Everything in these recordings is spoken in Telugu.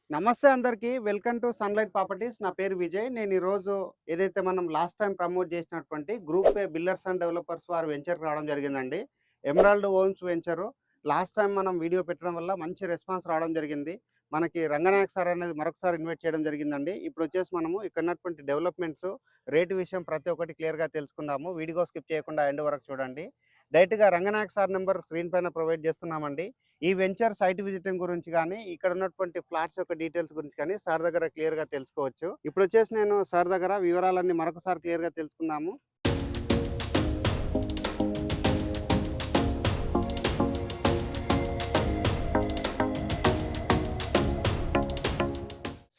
నమస్తే అందరికీ. Welcome to sunlight properties. నా పేరు విజయ్. నేను ఈరోజు ఏదైతే మనం లాస్ట్ టైం ప్రమోట్ చేసినటువంటి group A builders and developers వారి వెంచర్‌కి రావడం జరిగిందండి. Emerald homes venture. Last time మనం వీడియో పెట్టడం వల్ల మంచి రెస్పాన్స్ రావడం జరిగింది. మనకి రంగనాయక్ సార్ అనేది మరొకసారి ఇన్వైట్ చేయడం జరిగిందండి. ఇప్పుడొచ్చేసి మనము ఇక్కడ ఉన్నటువంటి డెవలప్‌మెంట్స్, రేట్ విషయం ప్రతి ఒక్కటి క్లియర్‌గా తెలుసుకుందాము. వీడియో స్కిప్ చేయకుండా ఎండ్ వరకు చూడండి. డైరెక్ట్‌గా రంగనాయక్ సార్ నంబర్ స్క్రీన్ పైన ప్రొవైడ్ చేస్తున్నామండి. ఈ వెంచర్ సైట్ విజిటింగ్ గురించి కానీ, ఇక్కడ ఉన్నటువంటి ఫ్లాట్స్ యొక్క డీటెయిల్స్ గురించి కానీ సార్ దగ్గర క్లియర్‌గా తెలుసుకోవచ్చు. ఇప్పుడొచ్చేసి నేను సార్ దగ్గర వివరాలన్నీ మరొకసారి క్లియర్‌గా తెలుసుకుందాము.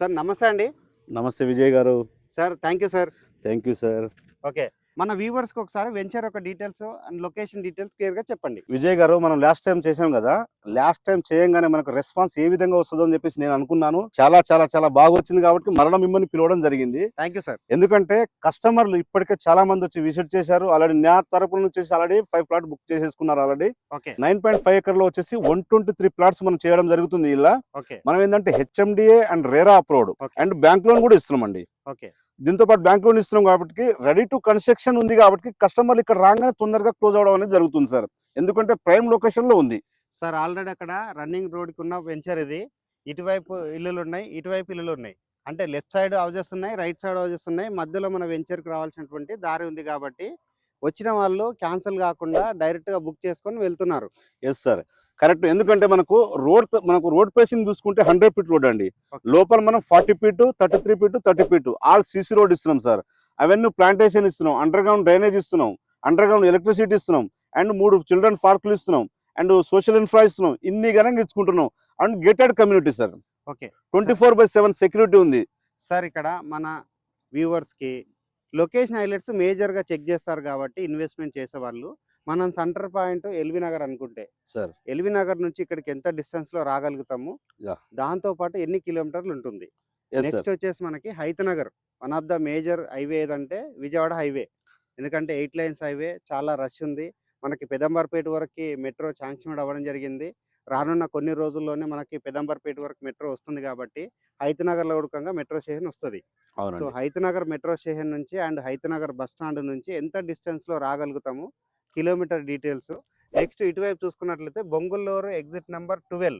సార్ నమస్తే అండి. నమస్తే విజయ్ గారు. Sir thank you sir. Thank you sir. Okay. మన వ్యూవర్స్‌కి ఒకసారి వెంచర్ యొక్క డీటెయిల్స్ అండ్ లొకేషన్ డీటెయిల్స్ క్లియర్‌గా చెప్పండి. విజయ్ గారు, మనం లాస్ట్ టైం చేసాం కదా, లాస్ట్ టైం చేయంగానే మనకు రెస్పాన్స్ ఏ విధంగా వస్తుందో అని చెప్పేసి నేను అనుకున్నాను. చాలా చాలా చాలా బాగా వచ్చింది కాబట్టి మరలా మిమ్మల్ని పిలవడం జరిగింది. Thank you sir. ఎందుకంటే కస్టమర్లు ఇప్పటికే చాలా మంది వచ్చి విజిట్ చేశారు. ఆల్రెడీ నా తరపు నుంచి ఆల్రెడీ 5 ప్లాట్ బుక్ చేసేసుకున్నారు ఆల్రెడీ. ఓకే. 9.5 ఎకర్ లో వచ్చేసి 123 ప్లాట్స్ మనం చేయడం జరుగుతుంది. ఇలా ఓకే. మనం ఏంటంటే HMDA and RERA approved and bank loan కూడా ఇస్తున్నామండి. ఓకే. దీంతో పాటు బ్యాంక్ లోన్ ఇస్తున్నాం కాబట్టి రెడీ టు కన్స్ట్రక్షన్ ఉంది కాబట్టి కస్టమర్లు ఇక్కడ రాగానే తొందరగా క్లోజ్ అవడం అనేది జరుగుతుంది సార్. ఎందుకంటే ప్రైమ్ లొకేషన్ లో ఉంది సార్. ఆల్రెడీ అక్కడ రన్నింగ్ రోడ్‌కి ఉన్న వెంచర్ ఇది. ఇటువైపు ఇల్లులు ఉన్నాయి, ఇటువైపు ఇల్లులు ఉన్నాయి. అంటే లెఫ్ట్ సైడ్ హౌజెస్ ఉన్నాయి, రైట్ సైడ్ హౌజెస్ ఉన్నాయి. మధ్యలో మన వెంచర్‌కి రావాల్సినటువంటి దారి ఉంది కాబట్టి వచ్చిన వాళ్ళు క్యాన్సిల్ కాకుండా డైరెక్ట్‌గా బుక్ చేసుకొని వెళ్తున్నారు. Yes sir, correct. ఎందుకంటే మనకు రోడ్ ఫేసింగ్ చూసుకుంటే 100 ఫీట్ రోడ్ అండి. లోపల మనం 40 feet, 33 feet, 30 feet all CC road ఇస్తున్నాం సార్. అవన్నీ ప్లాంటేషన్ ఇస్తున్నాం, అండర్ గ్రౌండ్ డ్రైనేజ్ ఇస్తున్నాం, అండర్ గ్రౌండ్ ఎలక్ట్రిసిటీ ఇస్తున్నాం, అండ్ 3 చిల్డ్రన్ పార్కులు ఇస్తున్నాం, అండ్ సోషల్ ఇన్ఫ్రా ఇస్తున్నాం. ఇన్ని ఘనంగా ఇచ్చుకుంటున్నాం. And gated community sir. Okay. 24/7 security ఉంది సార్ ఇక్కడ మన వ్యూవర్స్‌కి లొకేషన్ హైలైట్స్ మేజర్‌గా చెక్ చేస్తారు కాబట్టి ఇన్వెస్ట్‌మెంట్ చేసేవాళ్ళు మనం సెంటర్ పాయింట్ ఎల్బీ నగర్ అనుకుంటే సార్, ఎల్బీ నగర్ నుంచి ఇక్కడికి ఎంత డిస్టెన్స్‌లో రాగలుగుతాము, దాంతో పాటు ఎన్ని కిలోమీటర్లు ఉంటుంది. నెక్స్ట్ వచ్చేసి మనకి Hayathnagar one of the major highway ఏదంటే విజయవాడ హైవే. ఎందుకంటే 8 లైన్స్ హైవే, చాలా రష్ ఉంది. మనకి పెదంబర్పేట వరకు మెట్రో శాంక్షన్ అవ్వడం జరిగింది. రానున్న కొన్ని రోజుల్లోనే మనకి పెదంబర్పేట వరకు మెట్రో వస్తుంది కాబట్టి హైతనగర్లో ఉడకంగా మెట్రో స్టేషన్ వస్తుంది. సో హైతనగర్ మెట్రో స్టేషన్ నుంచి అండ్ హైతనగర్ బస్ స్టాండ్ నుంచి ఎంత డిస్టెన్స్లో రాగలుగుతాము, కిలోమీటర్ డీటెయిల్స్. నెక్స్ట్ ఇటువైపు చూసుకున్నట్లయితే బొంగుల్లూరు ఎగ్జిట్ నెంబర్ 12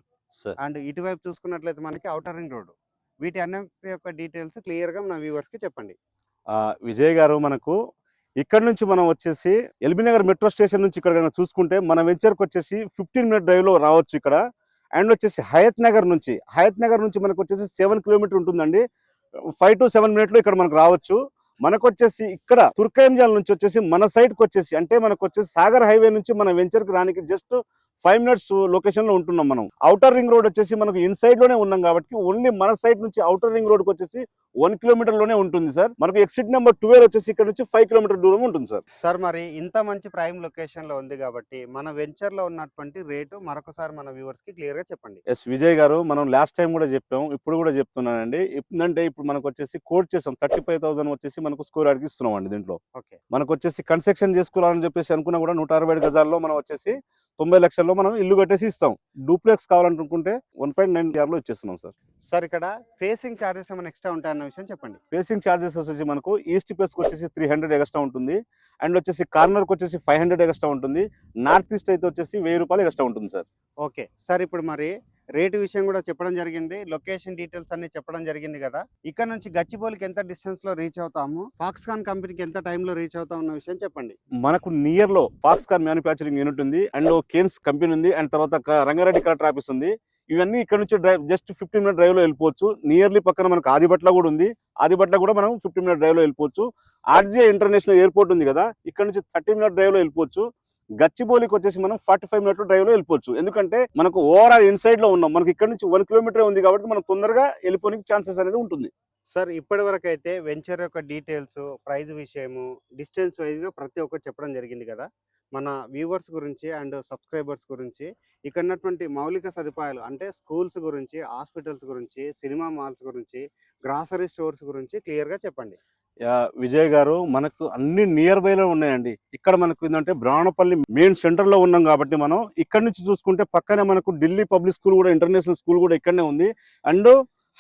అండ్ ఇటువైపు చూసుకున్నట్లయితే మనకి ఔటర్ రింగ్ రోడ్. వీటి అన్నిటి యొక్క డీటెయిల్స్ క్లియర్గా మన వ్యూవర్స్కి చెప్పండి. విజయ్ గారు, మనకు ఇక్కడ నుంచి మనం వచ్చేసి ఎల్బీ నగర్ మెట్రో స్టేషన్ నుంచి ఇక్కడ చూసుకుంటే మన వెంచర్కి వచ్చేసి 15 మినిట్ డ్రైవ్ లో రావచ్చు ఇక్కడ. అండ్ వచ్చేసి హయత్ నగర్ నుంచి మనకు వచ్చేసి 7 కిలోమీటర్ ఉంటుందండి. 5 to 7 మినిట్లో ఇక్కడ మనకు రావచ్చు. మనకు వచ్చేసి ఇక్కడ తుర్కయంజాల నుంచి వచ్చేసి మన సైడ్ కి వచ్చేసి అంటే మనకు వచ్చేసి సాగర్ హైవే నుంచి మన వెంచర్ కి రానికి జస్ట్ 5 మినిట్స్ లొకేషన్ లో ఉంటున్నాం మనం. ఔటర్ రింగ్ రోడ్ వచ్చేసి మనకు ఇన్సైడ్ లోనే ఉన్నాం కాబట్టి ఓన్లీ మన సైడ్ నుంచి ఔటర్ రింగ్ రోడ్ కి వచ్చేసి 1 కిలోమీటర్ లోనే ఉంటుంది సార్. మనకు ఎగ్జిట్ నెంబర్ 12 వచ్చేసి ఇక్కడ నుంచి 5 కిలోమీటర్ దూరం ఉంటుంది సార్. సార్ మరి ఇంత మంచి ప్రైమ్ లొకేషన్ లో ఉంది కాబట్టి మన వెంచర్ లో ఉన్నటువంటి రేటు మరొకసారి మన వ్యూవర్స్ కి క్లియర్ గా చెప్పండి. ఎస్ విజయ్ గారు, మనం లాస్ట్ టైం కూడా చెప్పాం, ఇప్పుడు కూడా చెప్తున్నానండి. ఏంటంటే ఇప్పుడు మనకు వచ్చేసి కోట్ చేసాం 35,000 వచ్చేసి మనకు స్క్వేర్ యార్డ్కి ఇస్తున్నాం అండి. దీంట్లో మనకు వచ్చేసి కన్స్ట్రక్షన్ చేసుకోవాలని చెప్పేసి అనుకున్నా కూడా 160 గజాల్లో మనం వచ్చేసి 90 లక్షల్లో మనం ఇల్లు కట్టేసి ఇస్తాం. డూప్లెక్స్ కావాలనుకుంటే 1.9 లో ఇచ్చేస్తున్నాం సార్. సార్ ఇక్కడ ఫేసింగ్ చార్జెస్ ఏమైనా ఎక్స్ట్రా ఉంటాయన్న విషయం చెప్పండి. ఫేసింగ్ చార్జెస్ వచ్చేసి మనకు ఈస్ట్ ఫేస్ కి వచ్చేసి 300 ఎక్స్ట్రా ఉంటుంది. అండ్ వచ్చేసి కార్నర్ కి వచ్చేసి 500 ఎక్స్ట్రా ఉంటుంది. నార్త్ ఈస్ట్ అయితే వచ్చేసి 1000 రూపాయలు ఎక్స్ట్రా ఉంటుంది సార్. ఓకే సార్, ఇప్పుడు మరి రేటు విషయం కూడా చెప్పడం జరిగింది, లొకేషన్ డీటెయిల్స్ అన్ని చెప్పడం జరిగింది కదా. ఇక్కడ నుంచి గచ్చిబౌలికి ఎంత డిస్టెన్స్ లో రీచ్ అవుతాము, ఫాక్స్కాన్ కంపెనీకి ఎంత టైంలో రీచ్ అవుతాం అన్న విషయం చెప్పండి. మనకు నియర్ లో ఫాక్స్కాన్ మ్యానుఫ్యాక్చరింగ్ యూనిట్ ఉంది, అండ్ కేన్స్ కంపెనీ ఉంది, అండ్ తర్వాత రంగారెడ్డి కలెక్టర్ ఆఫీస్ ఉంది. ఇవన్నీ ఇక్కడ నుంచి డ్రైవ్ జస్ట్ 15 మినిట్ డ్రైవ్ లో వెళ్ళిపోవచ్చు. నియర్లీ పక్కన మనకు ఆదిబట్ల కూడా ఉంది, ఆదిబట్ల కూడా మనం 15 మినిట్ డ్రైవ్ లో వెళ్ళిపోవచ్చు. ఆర్జీఐ ఇంటర్నేషనల్ ఎయిర్పోర్ట్ ఉంది కదా, ఇక్కడ నుంచి 30 మినిట్ డ్రైవ్ లో వెళ్ళిపోవచ్చు. గచ్చిబౌలికి వచ్చేసి మనం 45 మినిట్ల డ్రైవ్ లో వెళ్ళిపోవచ్చు. ఎందుకంటే మనకు ఓవరాల్ ఇన్సైడ్ లో ఉన్నాం. మనకి ఇక్కడ నుంచి 1 కిలోమీటర్ ఉంది కాబట్టి మనం తొందరగా వెళ్ళిపోనికి ఛాన్సెస్ అనేది ఉంటుంది. సార్ ఇప్పటి వరకు అయితే వెంచర్ యొక్క డీటెయిల్స్, ప్రైస్ విషయము, డిస్టెన్స్ వైజ్గా ప్రతి ఒక్కటి చెప్పడం జరిగింది కదా. మన వ్యూవర్స్ గురించి అండ్ సబ్స్క్రైబర్స్ గురించి ఇక్కడ ఉన్నటువంటి మౌలిక సదుపాయాలు అంటే స్కూల్స్ గురించి, హాస్పిటల్స్ గురించి, సినిమా మాల్స్ గురించి, గ్రాసరీ స్టోర్స్ గురించి క్లియర్గా చెప్పండి. విజయ్ గారు, మనకు అన్ని నియర్ బై లో ఉన్నాయండి. ఇక్కడ మనకు ఏంటంటే బ్రాహ్మణపల్లి మెయిన్ సెంటర్ లో ఉన్నాం కాబట్టి మనం ఇక్కడ నుంచి చూసుకుంటే పక్కనే మనకు ఢిల్లీ పబ్లిక్ స్కూల్ కూడా, ఇంటర్నేషనల్ స్కూల్ కూడా ఇక్కడనే ఉంది. అండ్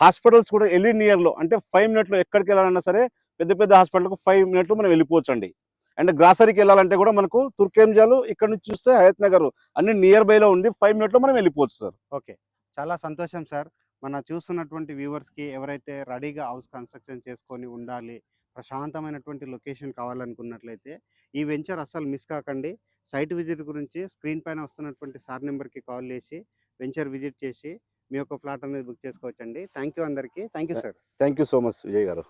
హాస్పిటల్స్ కూడా వెళ్ళి నియర్లో అంటే 5 మినిట్లో ఎక్కడికి వెళ్ళాలన్నా సరే పెద్ద పెద్ద హాస్పిటల్కు 5 మినిట్లో మనం వెళ్ళిపోవచ్చు అండి. అండ్ గ్రాసరీకి వెళ్ళాలంటే కూడా మనకు తుర్కేంజాలు ఇక్కడ నుంచి చూస్తే హయత్ నగర్ అన్ని నియర్ బైలో ఉంది. 5 మినిట్లో మనం వెళ్ళిపోవచ్చు సార్. ఓకే, చాలా సంతోషం సార్. మన చూస్తున్నటువంటి వ్యూవర్స్కి ఎవరైతే రెడీగా హౌస్ కన్స్ట్రక్షన్ చేసుకొని ఉండాలి, ప్రశాంతమైనటువంటి లొకేషన్ కావాలనుకున్నట్లయితే ఈ వెంచర్ అస్సలు మిస్ కాకండి. సైట్ విజిట్ గురించి స్క్రీన్ పైన వస్తున్నటువంటి సార్ నెంబర్కి కాల్ చేసి వెంచర్ విజిట్ చేసి మీ యొక్క ఫ్లాట్ అనేది బుక్ చేసుకోవచ్చండి. థ్యాంక్ యూ అందరికీ. Thank you sir. Thank you so much Vijay గారు.